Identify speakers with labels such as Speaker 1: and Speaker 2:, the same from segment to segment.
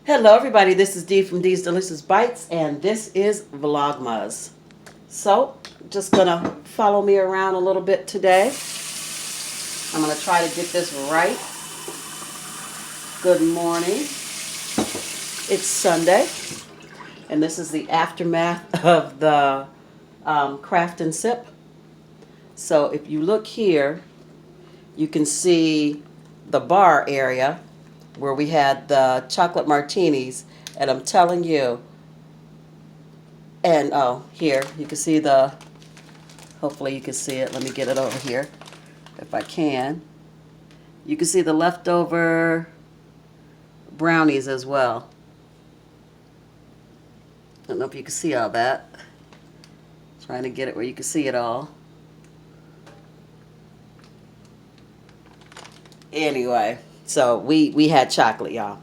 Speaker 1: Hello everybody, this is Dee from Dee's Delicious Bites and this is Vlogmas. So, just gonna follow me around a little bit today. I'm gonna try to get this right. Good morning. It's Sunday and this is the aftermath of the craft and sip. So if you look here, you can see the bar area where we had the chocolate martinis, and I'm telling you, and oh, here, you can see hopefully you can see it, let me get it over here, if I can. You can see the leftover brownies as well. I don't know if you can see all that. Trying to get it where you can see it all. Anyway, so we had chocolate, y'all.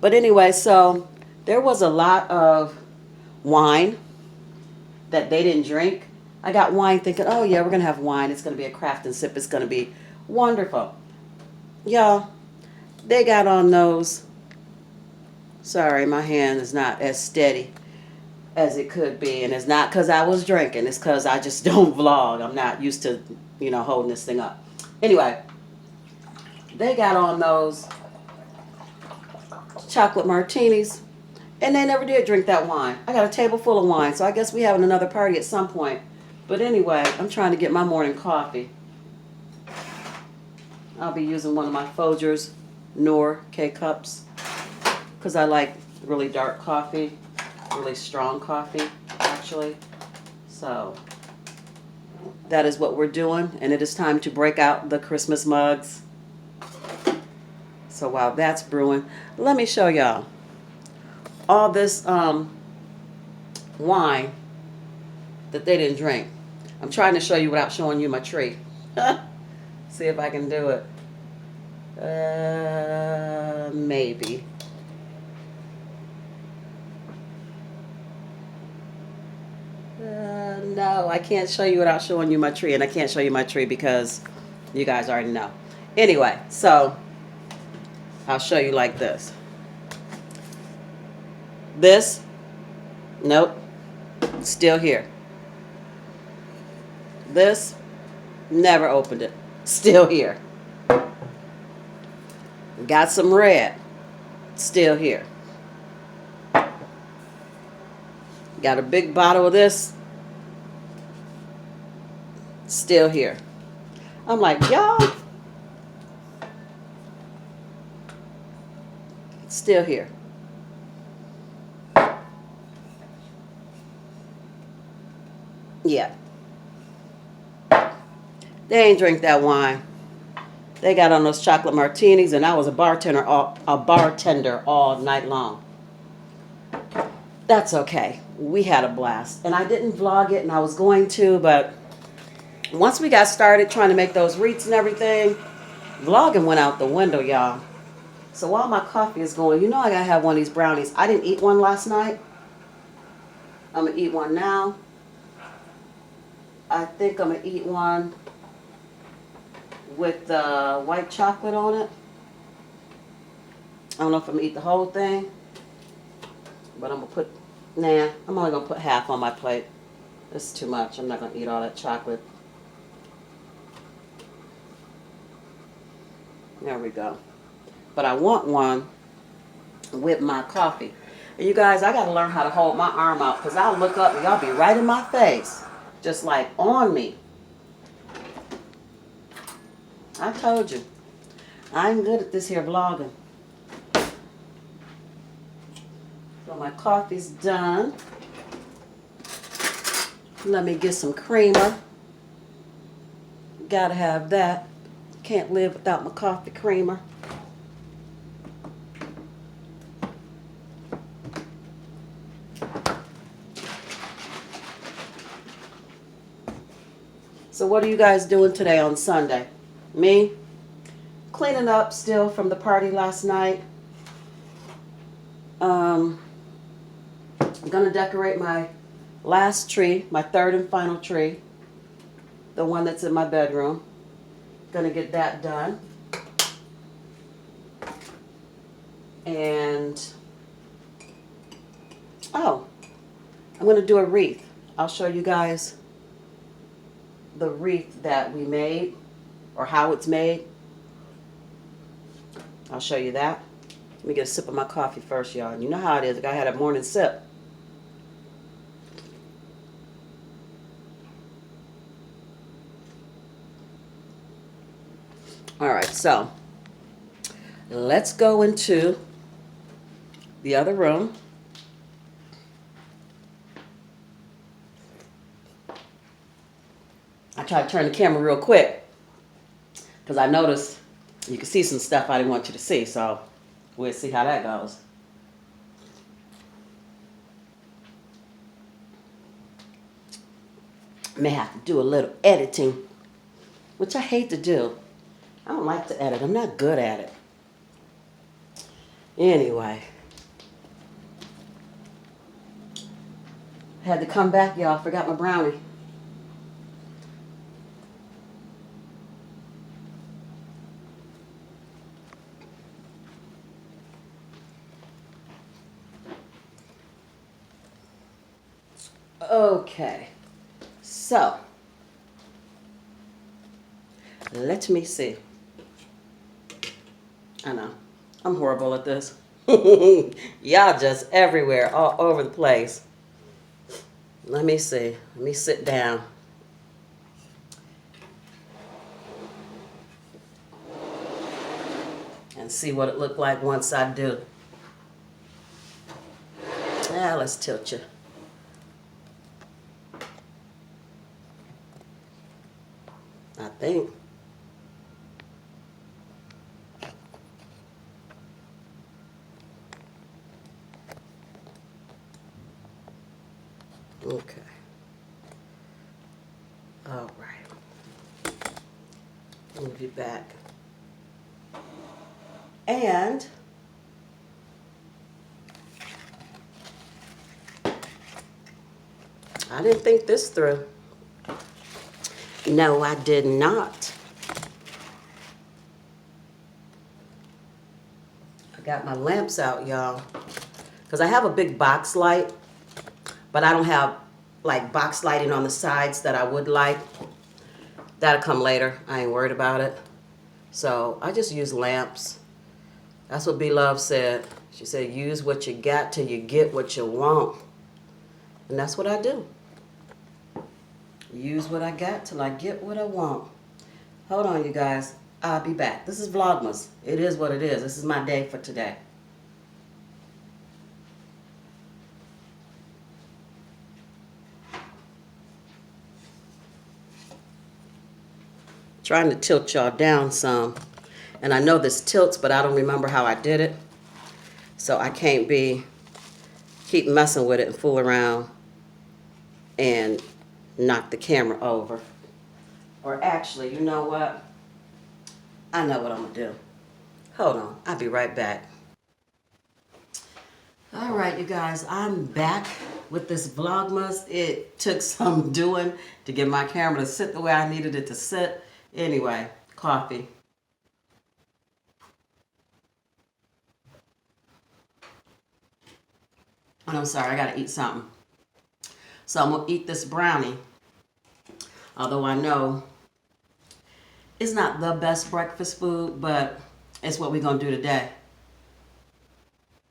Speaker 1: But anyway, so there was a lot of wine that they didn't drink. I got wine thinking, oh yeah, we're going to have wine. It's going to be a craft and sip. It's going to be wonderful. Y'all, they got on those. Sorry, my hand is not as steady as it could be. And it's not because I was drinking. It's because I just don't vlog. I'm not used to, holding this thing up. Anyway, they got on those chocolate martinis, and they never did drink that wine. I got a table full of wine, so I guess we having another party at some point. But anyway, I'm trying to get my morning coffee. I'll be using one of my Folgers Noor K-Cups because I like really dark coffee, really strong coffee, actually. So that is what we're doing, and it is time to break out the Christmas mugs. So while that's brewing, let me show y'all all this wine that they didn't drink. I'm trying to show you without showing you my tree. See if I can do it. Maybe. No, I can't show you without showing you my tree, and I can't show you my tree because you guys already know. Anyway, so I'll show you like this. This, nope, still here. This, never opened it, still here. Got some red, still here. Got a big bottle of this, still here. I'm like, y'all, still here. Yeah. They ain't drink that wine. They got on those chocolate martinis, and I was a bartender all night long. That's okay. We had a blast. And I didn't vlog it, and I was going to, but once we got started trying to make those wreaths and everything, vlogging went out the window, y'all. So while my coffee is going, I gotta have one of these brownies. I didn't eat one last night. I'm gonna eat one now. I think I'm gonna eat one with the white chocolate on it. I don't know if I'm gonna eat the whole thing, but I'm only gonna put half on my plate. This is too much. I'm not gonna eat all that chocolate. There we go. But I want one with my coffee. And you guys, I gotta learn how to hold my arm out because I'll look up and y'all be right in my face. Just like on me. I told you. I'm good at this here vlogging. So my coffee's done. Let me get some creamer. Gotta have that. Can't live without my coffee creamer. So what are you guys doing today on Sunday? Me? Cleaning up still from the party last night. I'm going to decorate my last tree, my third and final tree. The one that's in my bedroom. Going to get that done. And Oh, I'm going to do a wreath. I'll show you guys the wreath that we made or how it's made. I'll show you that. Let me get a sip of my coffee first, y'all. You know how it is. I had a morning sip. All right, so let's go into the other room. I tried to turn the camera real quick because I noticed you can see some stuff I didn't want you to see, so we'll see how that goes. May have to do a little editing, which I hate to do. I don't like to edit. I'm not good at it. Anyway. Had to come back, y'all. Forgot my brownie. Okay. So, let me see. I know. I'm horrible at this. Y'all just everywhere, all over the place. Let me see. Let me sit down. And see what it looked like once I do. Now let's tilt you. I think. Okay. All right. Move you back. And I didn't think this through. No, I did not. I got my lamps out, y'all. Because I have a big box light, but I don't have like box lighting on the sides that I would like. That'll come later. I ain't worried about it. So I just use lamps. That's what B-Love said. She said, use what you got till you get what you want. And that's what I do. Use what I got till I get what I want. Hold on, you guys. I'll be back. This is Vlogmas. It is what it is. This is my day for today. Trying to tilt y'all down some. And I know this tilts, but I don't remember how I did it. So I can't keep messing with it and fool around and knock the camera over. Or actually, you know what? I know what I'm gonna do. Hold on, I'll be right back. All right, you guys, I'm back with this Vlogmas. It took some doing to get my camera to sit the way I needed it to sit. Anyway, coffee. And I'm sorry, I gotta eat something. So I'm gonna eat this brownie. Although I know it's not the best breakfast food, but it's what we're gonna do today.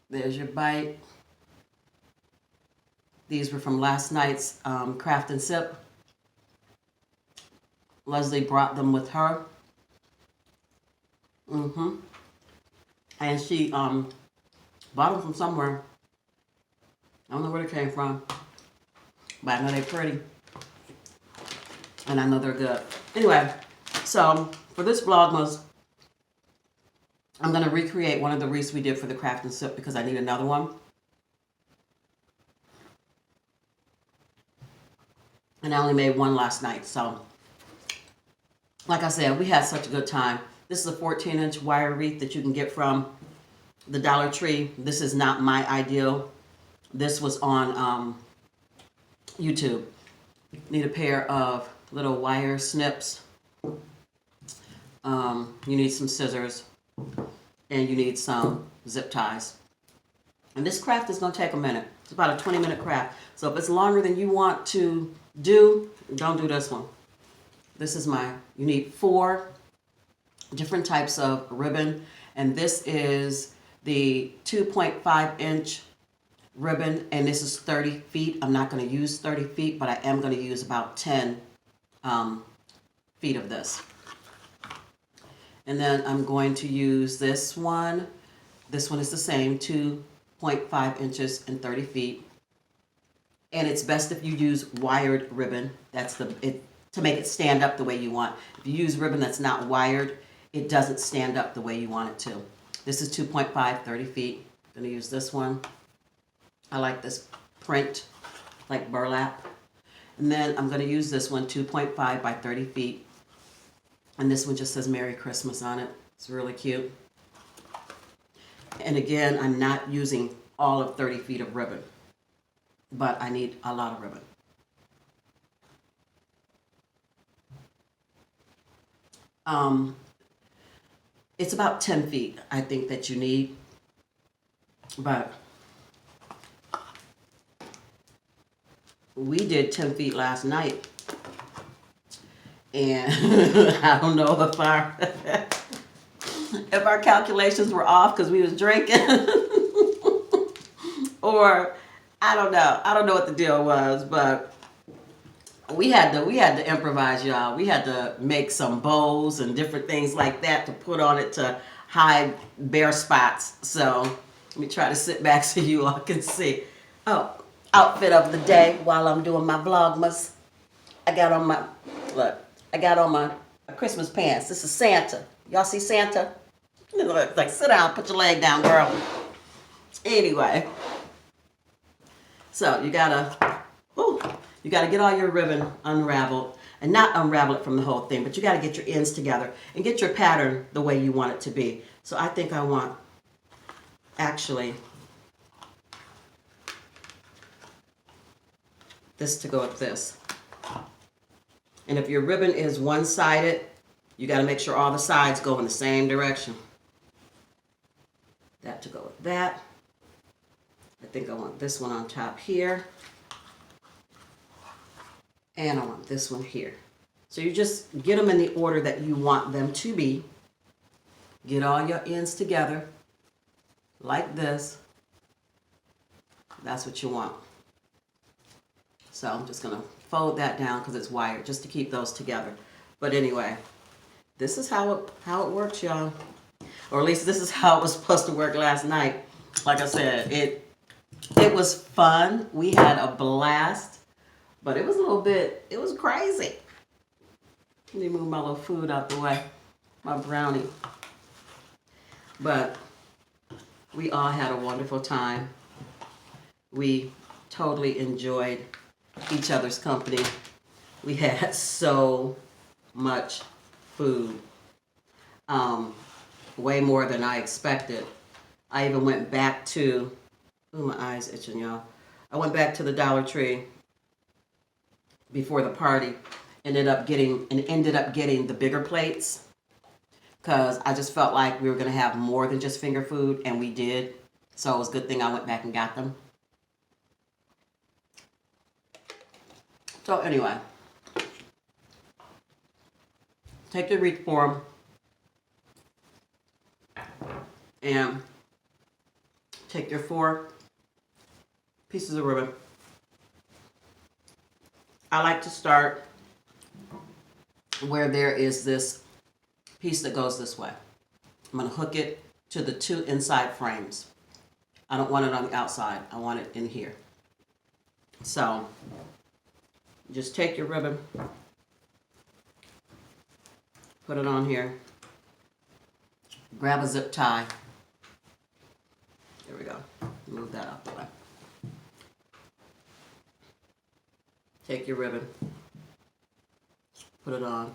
Speaker 1: There's your bite. These were from last night's craft and sip. Leslie brought them with her. And she bought them from somewhere. I don't know where they came from, but I know they're pretty. And I know they're good. Anyway, so for this Vlogmas, I'm going to recreate one of the wreaths we did for the craft and sip because I need another one. And I only made one last night. So, like I said, we had such a good time. This is a 14-inch wire wreath that you can get from the Dollar Tree. This is not my ideal. This was on YouTube. You need a pair of little wire snips. You need some scissors. And you need some zip ties. And this craft is going to take a minute. It's about a 20-minute craft. So if it's longer than you want to do, don't do this one. This is you need 4 different types of ribbon. And this is the 2.5-inch ribbon. And this is 30 feet. I'm not going to use 30 feet, but I am going to use about 10 feet of this. And then I'm going to use this one. This one is the same, 2.5 inches and 30 feet. And it's best if you use wired ribbon. That's to make it stand up the way you want. If you use ribbon that's not wired, it doesn't stand up the way you want it to. This is 2.5, 30 feet. I'm going to use this one. I like this print, like burlap. And then I'm going to use this one, 2.5 by 30 feet. And this one just says Merry Christmas on it. It's really cute. And again, I'm not using all of 30 feet of ribbon, but I need a lot of ribbon. It's about 10 feet, I think, that you need, but we did 10 feet last night, and I don't know if our calculations were off because we was drinking, or I don't know what the deal was, but we had to improvise, y'all. We had to make some bows and different things like that to put on it to hide bare spots. So let me try to sit back so you all can see. Oh, outfit of the day while I'm doing my Vlogmas. I got on my Christmas pants. This is Santa. Y'all see Santa? Like, sit down, put your leg down, girl. Anyway, so you gotta get all your ribbon unraveled, and not unravel it from the whole thing, but you gotta get your ends together and get your pattern the way you want it to be. So I think I want, actually, this to go with this. And if your ribbon is one-sided, you gotta make sure all the sides go in the same direction. That to go with that. I think I want this one on top here. And I want this one here. So you just get them in the order that you want them to be. Get all your ends together like this. That's what you want. So I'm just going to fold that down because it's wired, just to keep those together. But anyway, this is how it works, y'all. Or at least this is how it was supposed to work last night. Like I said, it was fun. We had a blast. But it was it was crazy. Let me move my little food out the way. My brownie. But we all had a wonderful time. We totally enjoyed each other's company. We had so much food. Way more than I expected. I even went back to, ooh, my eyes itching, y'all. I went back to the Dollar Tree before the party, ended up getting the bigger plates because I just felt like we were going to have more than just finger food, and we did. So it was a good thing I went back and got them. So anyway, take your wreath form and take your 4 pieces of ribbon. I like to start where there is this piece that goes this way. I'm going to hook it to the 2 inside frames. I don't want it on the outside. I want it in here. So just take your ribbon, put it on here, grab a zip tie. There we go. Move that out the way. Take your ribbon, put it on,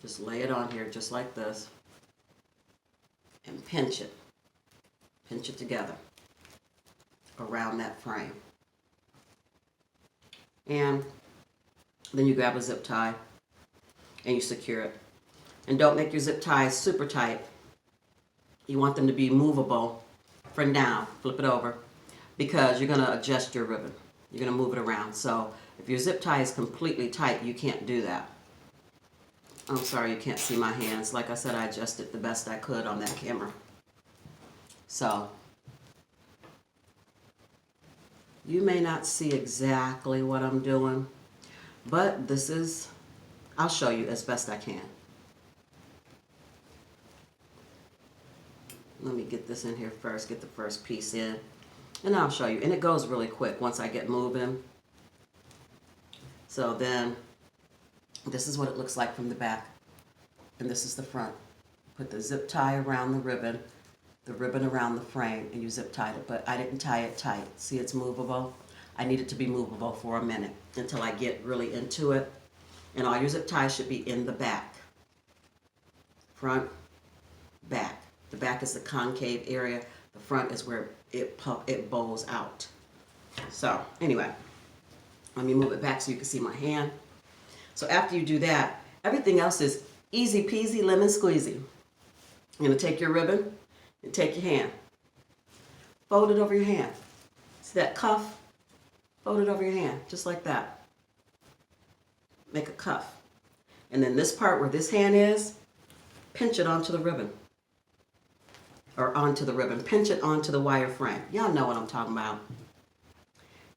Speaker 1: just lay it on here just like this, and pinch it together around that frame. And then you grab a zip tie and you secure it. And don't make your zip ties super tight. You want them to be movable for now, flip it over, because you're going to adjust your ribbon. You're going to move it around. So if your zip tie is completely tight, you can't do that. I'm sorry you can't see my hands. Like I said, I adjusted the best I could on that camera. So you may not see exactly what I'm doing, but this is, I'll show you as best I can. Let me get this in here first, get the first piece in, and I'll show you. And it goes really quick once I get moving. So then, this is what it looks like from the back, and this is the front. Put the zip tie around the ribbon around the frame, and you zip tied it, but I didn't tie it tight. See, it's movable. I need it to be movable for a minute until I get really into it. And all your zip ties should be in the back. Front, back. The back is the concave area. The front is where it bows out. So anyway, let me move it back so you can see my hand. So after you do that, everything else is easy peasy lemon squeezy. You're going to take your ribbon and take your hand. Fold it over your hand. See that cuff? Fold it over your hand, just like that. Make a cuff. And then this part where this hand is, pinch it onto the ribbon. Or onto the ribbon. Pinch it onto the wire frame. Y'all know what I'm talking about.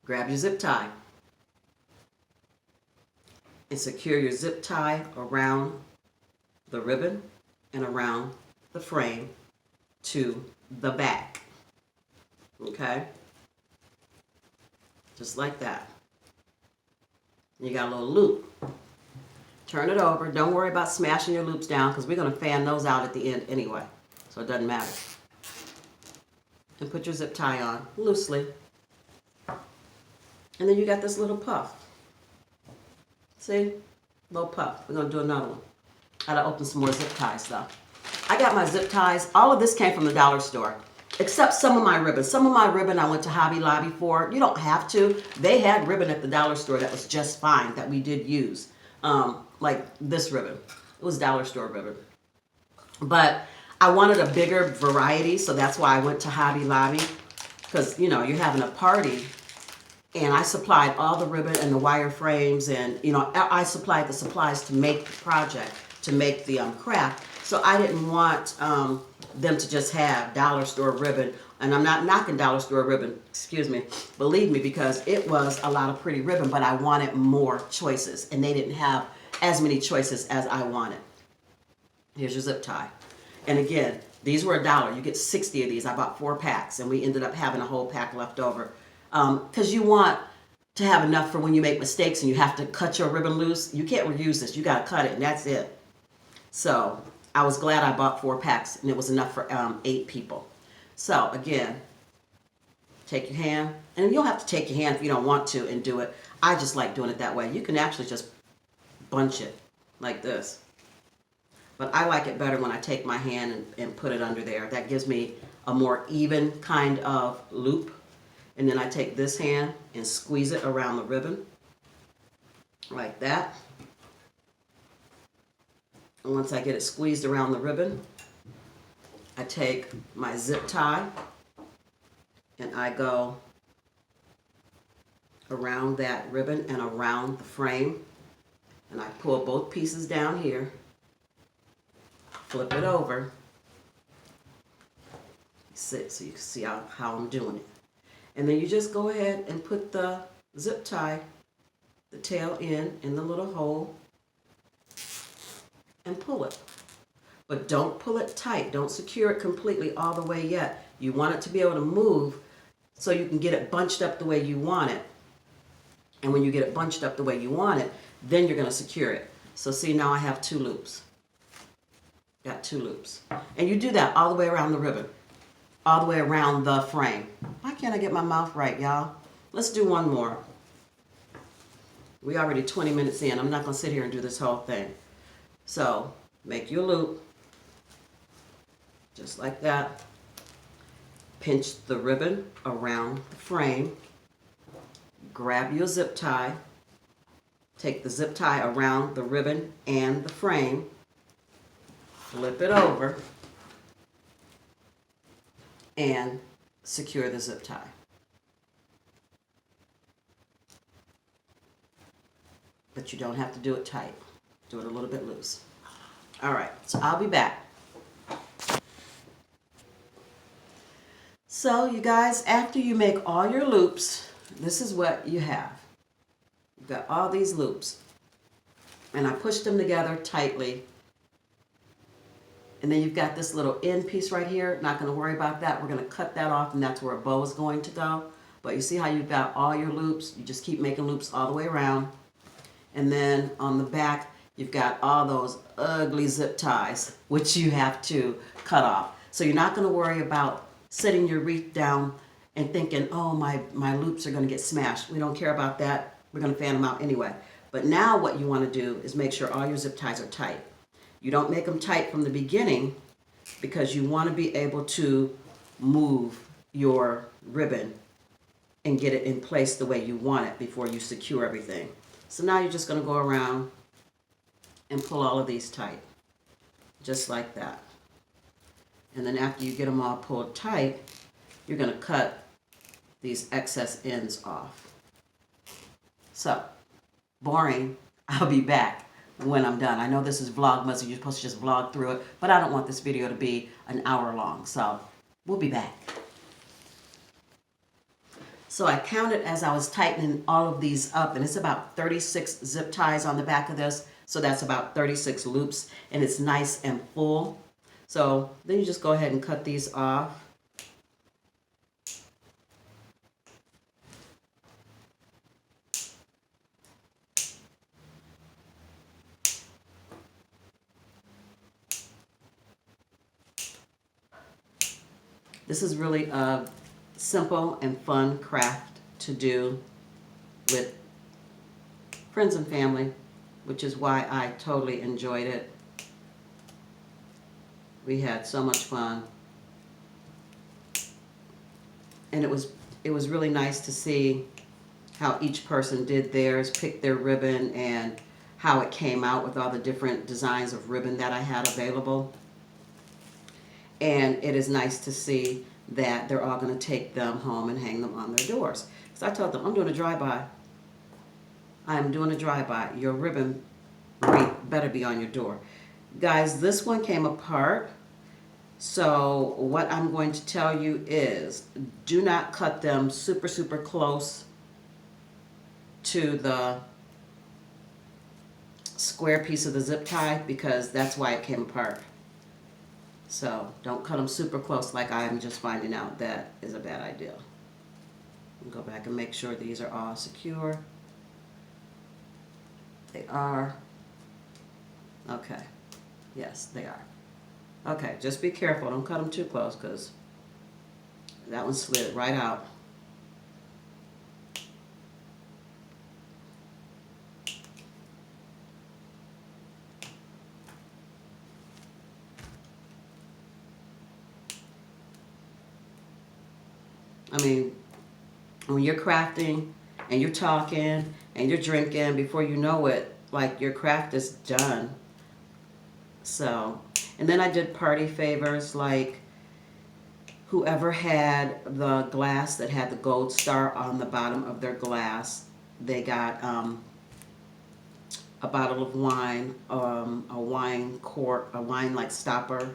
Speaker 1: Grab your zip tie. And secure your zip tie around the ribbon and around the frame to the back. Okay? Just like that. You got a little loop. Turn it over. Don't worry about smashing your loops down because we're going to fan those out at the end anyway. So it doesn't matter. And put your zip tie on loosely. And then you got this little puff. See? Little puff. We're going to do another one. I got to open some more zip ties though. I got my zip ties. All of this came from the dollar store. Except some of my ribbon. Some of my ribbon I went to Hobby Lobby for. You don't have to. They had ribbon at the dollar store that was just fine that we did use. Like this ribbon. It was dollar store ribbon. But I wanted a bigger variety, so that's why I went to Hobby Lobby. Because, you know, you're having a party. And I supplied all the ribbon and the wire frames. And, you know, I supplied the supplies to make the project, to make the craft. So I didn't want them to just have dollar store ribbon. And I'm not knocking dollar store ribbon, excuse me. Believe me, because it was a lot of pretty ribbon, but I wanted more choices. And they didn't have as many choices as I wanted. Here's your zip tie. And again, these were $1. You get 60 of these. I bought 4 packs, and we ended up having a whole pack left over. Because you want to have enough for when you make mistakes and you have to cut your ribbon loose. You can't reuse this. You got to cut it, and that's it. So I was glad I bought 4 packs, and it was enough for 8 people. So again, take your hand, and you don't have to take your hand if you don't want to and do it. I just like doing it that way. You can actually just bunch it like this. But I like it better when I take my hand and put it under there. That gives me a more even kind of loop. And then I take this hand and squeeze it around the ribbon like that. And once I get it squeezed around the ribbon, I take my zip tie and I go around that ribbon and around the frame. And I pull both pieces down here, flip it over, sit so you can see how I'm doing it. And then you just go ahead and put the zip tie, the tail in the little hole, and pull it. But don't pull it tight. Don't secure it completely all the way yet. You want it to be able to move so you can get it bunched up the way you want it. And when you get it bunched up the way you want it, then you're going to secure it. So see, now I have 2 loops. Got 2 loops. And you do that all the way around the ribbon. All the way around the frame. Why can't I get my mouth right, y'all? Let's do one more. We already 20 minutes in. I'm not going to sit here and do this whole thing. So, make your loop. Just like that. Pinch the ribbon around the frame. Grab your zip tie. Take the zip tie around the ribbon and the frame. Flip it over. And secure the zip tie. But you don't have to do it tight. Do it a little bit loose. All right, so I'll be back. So you guys, after you make all your loops, this is what you have. You've got all these loops. And I pushed them together tightly. And then you've got this little end piece right here. Not going to worry about that. We're going to cut that off, and that's where a bow is going to go. But you see how you've got all your loops? You just keep making loops all the way around. And then on the back, you've got all those ugly zip ties, which you have to cut off. So you're not going to worry about setting your wreath down and thinking, oh, my loops are going to get smashed. We don't care about that. We're going to fan them out anyway. But now what you want to do is make sure all your zip ties are tight. You don't make them tight from the beginning because you want to be able to move your ribbon and get it in place the way you want it before you secure everything. So now you're just going to go around and pull all of these tight, just like that. And then after you get them all pulled tight, you're going to cut these excess ends off. So, boring. I'll be back when I'm done. I know this is Vlogmas and you're supposed to just vlog through it, but I don't want this video to be an hour long, so we'll be back. So I counted as I was tightening all of these up, and it's about 36 zip ties on the back of this. So that's about 36 loops, and it's nice and full. So then you just go ahead and cut these off. This is really a simple and fun craft to do with friends and family, which is why I totally enjoyed it. We had so much fun. And it was really nice to see how each person did theirs, picked their ribbon, and how it came out with all the different designs of ribbon that I had available. And it is nice to see that they're all going to take them home and hang them on their doors. Because I told them, I'm doing a drive-by. I'm doing a drive-by. Your ribbon wreath better be on your door. Guys, this one came apart. So what I'm going to tell you is do not cut them super, super close to the square piece of the zip tie, because that's why it came apart. So don't cut them super close, like I'm just finding out that is a bad idea. Go back and make sure these are all secure. They are. Okay. Yes, they are. Okay, just be careful. Don't cut them too close, because that one slid right out. I mean, when you're crafting and you're talking and you're drinking, before you know it, like, your craft is done. So, and then I did party favors, like whoever had the glass that had the gold star on the bottom of their glass, they got a bottle of wine, a wine cork, a wine like stopper,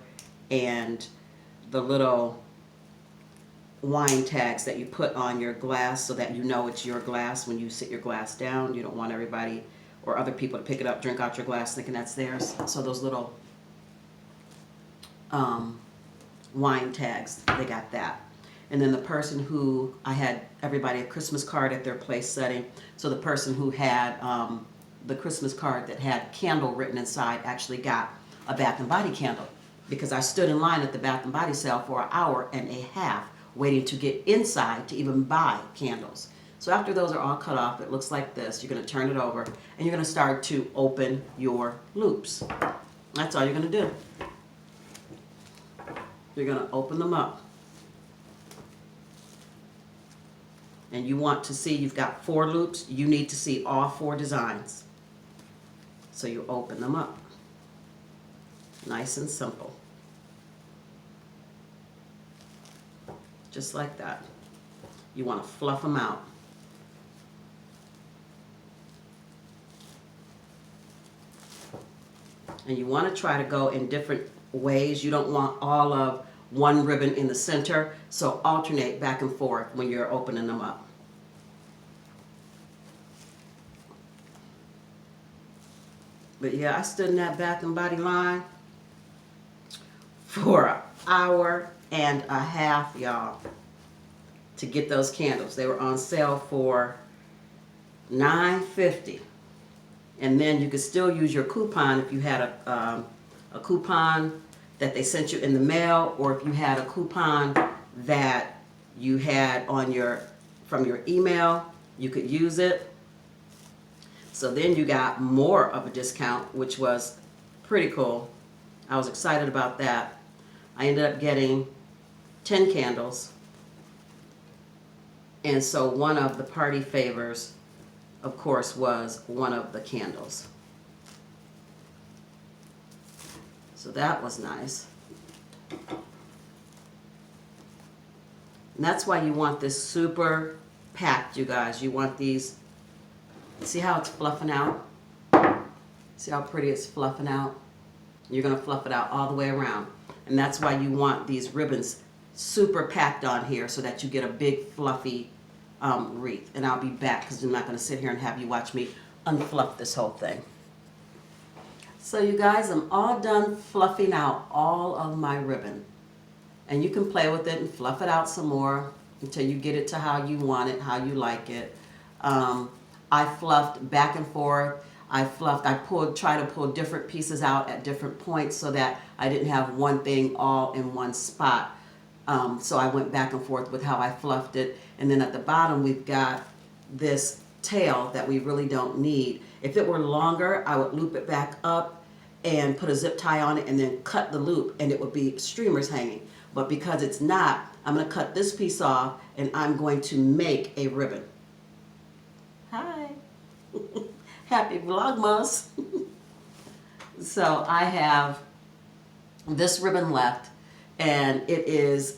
Speaker 1: and the little wine tags that you put on your glass so that you know it's your glass when you sit your glass down. You don't want everybody or other people to pick it up, drink out your glass thinking that's theirs. So those little wine tags, they got that. And then the person who, I had everybody a Christmas card at their place setting, so the person who had the Christmas card that had candle written inside actually got a Bath and Body candle, because I stood in line at the Bath and Body sale for an hour and a half waiting to get inside to even buy candles. So after those are all cut off, it looks like this. You're going to turn it over and you're going to start to open your loops. That's all you're going to do. You're going to open them up. And you want to see, you've got 4 loops, you need to see all 4 designs. So you open them up. Nice and simple. just like that. You want to fluff them out. And you want to try to go in different ways. You don't want all of one ribbon in the center, so alternate back and forth when you're opening them up. But yeah, I stood in that Bath and Body line for an hour and a half, y'all, to get those candles. They were on sale for $9.50. And then you could still use your coupon if you had a coupon that they sent you in the mail, or if you had a coupon that you had on from your email, you could use it. So then you got more of a discount, which was pretty cool. I was excited about that. I ended up getting 10 candles. And so one of the party favors, of course, was one of the candles. So that was nice. And that's why you want this super packed, you guys. You want these, see how it's fluffing out? See how pretty it's fluffing out? You're gonna fluff it out all the way around. And that's why you want these ribbons super packed on here so that you get a big fluffy wreath. And I'll be back because I'm not gonna sit here and have you watch me unfluff this whole thing. So you guys, I'm all done fluffing out all of my ribbon. And you can play with it and fluff it out some more until you get it to how you want it, how you like it. I fluffed back and forth. I tried to pull different pieces out at different points so that I didn't have one thing all in one spot. So I went back and forth with how I fluffed it. And then at the bottom, we've got this tail that we really don't need. If it were longer, I would loop it back up and put a zip tie on it and then cut the loop and it would be streamers hanging. But because it's not, I'm going to cut this piece off and I'm going to make a ribbon. Hi. Happy Vlogmas. So I have this ribbon left and it is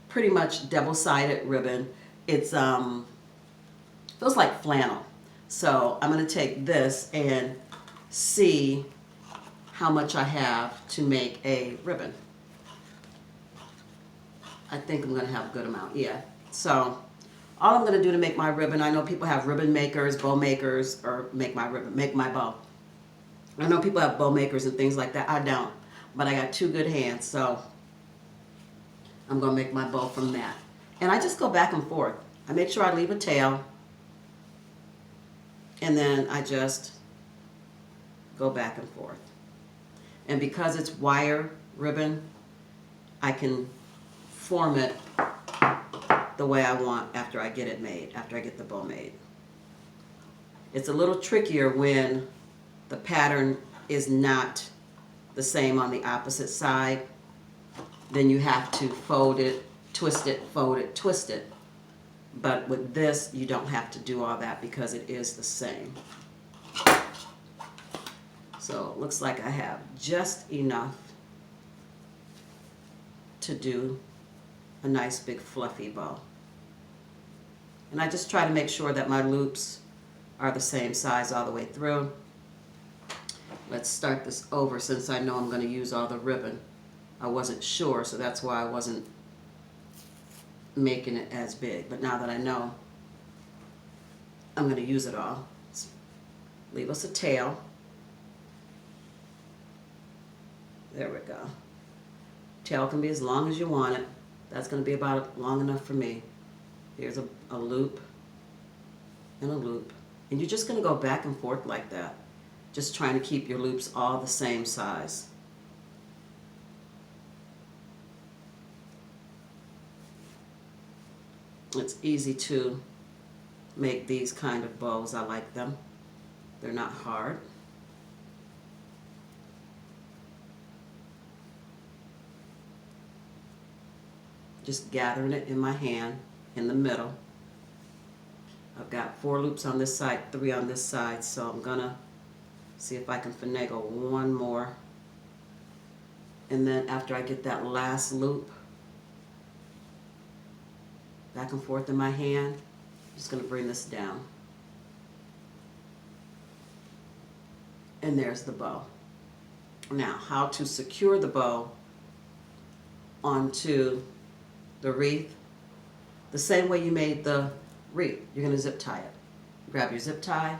Speaker 1: pretty much double-sided ribbon. It's feels like flannel. So I'm going to take this and see how much I have to make a ribbon. I think I'm going to have a good amount, yeah. So all I'm going to do to make my ribbon, I know people have ribbon makers, bow makers, or make my ribbon, make my bow. I know people have bow makers and things like that. I don't, but I got two good hands, so I'm going to make my bow from that. And I just go back and forth. I make sure I leave a tail, and then I just go back and forth. And because it's wire ribbon, I can form it the way I want after I get it made, after I get the bow made. It's a little trickier when the pattern is not the same on the opposite side. Then you have to fold it, twist it, fold it, twist it. But with this, you don't have to do all that because it is the same. So it looks like I have just enough to do a nice big fluffy bow. And I just try to make sure that my loops are the same size all the way through. Let's start this over since I know I'm going to use all the ribbon. I wasn't sure, so that's why I wasn't making it as big. But now that I know, I'm going to use it all. Leave us a tail. There we go. Tail can be as long as you want it. That's going to be about long enough for me. Here's a loop and a loop. And you're just going to go back and forth like that. Just trying to keep your loops all the same size. It's easy to make these kind of bows. I like them. They're not hard. Just gathering it in my hand in the middle. I've got 4 loops on this side, 3 on this side, so I'm gonna see if I can finagle one more. And then after I get that last loop, back and forth in my hand. I'm just going to bring this down. And there's the bow. Now, how to secure the bow onto the wreath. The same way you made the wreath. You're going to zip tie it. Grab your zip tie.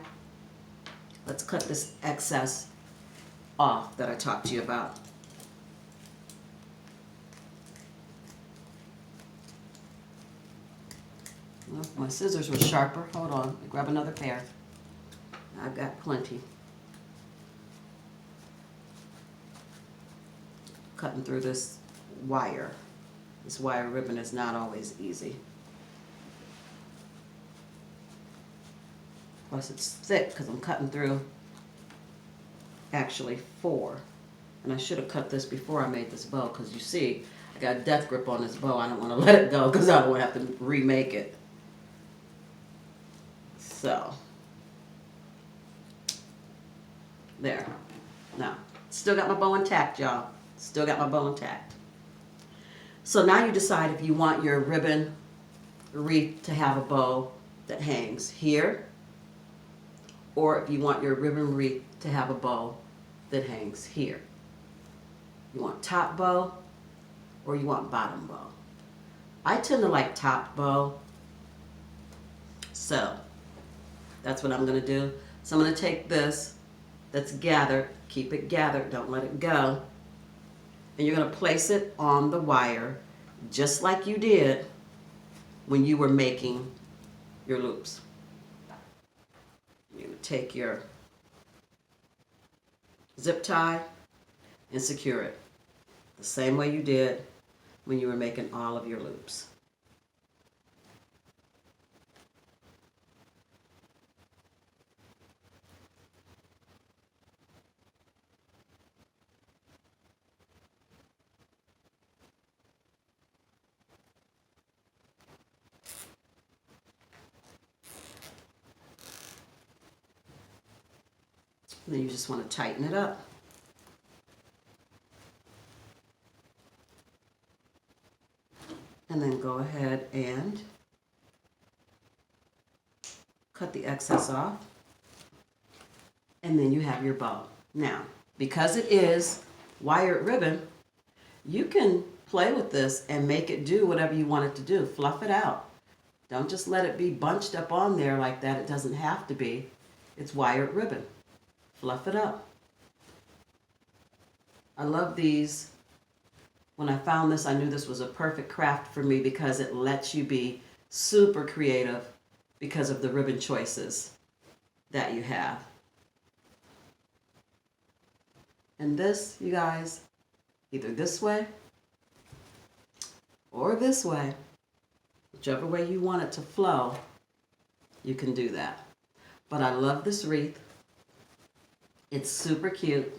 Speaker 1: Let's cut this excess off that I talked to you about. Well, my scissors were sharper. Hold on. Grab another pair. I've got plenty. Cutting through this wire. This wire ribbon is not always easy. Plus it's thick because I'm cutting through actually 4. And I should have cut this before I made this bow because you see, I got a death grip on this bow. I don't want to let it go because I don't want to have to remake it. So, there. Now, still got my bow intact, y'all. Still got my bow intact. So now you decide if you want your ribbon wreath to have a bow that hangs here, or if you want your ribbon wreath to have a bow that hangs here. You want top bow or you want bottom bow. I tend to like top bow, so that's what I'm going to do. So I'm going to take this that's gathered, keep it gathered, don't let it go, and you're going to place it on the wire just like you did when you were making your loops. You're going to take your zip tie and secure it the same way you did when you were making all of your loops. And then you just want to tighten it up. And then go ahead and cut the excess off. And then you have your bow. Now, because it is wired ribbon, you can play with this and make it do whatever you want it to do. Fluff it out. Don't just let it be bunched up on there like that. It doesn't have to be. It's wired ribbon. Fluff it up. I love these. When I found this, I knew this was a perfect craft for me because it lets you be super creative because of the ribbon choices that you have. And this, you guys, either this way or this way, whichever way you want it to flow, you can do that. But I love this wreath. It's super cute.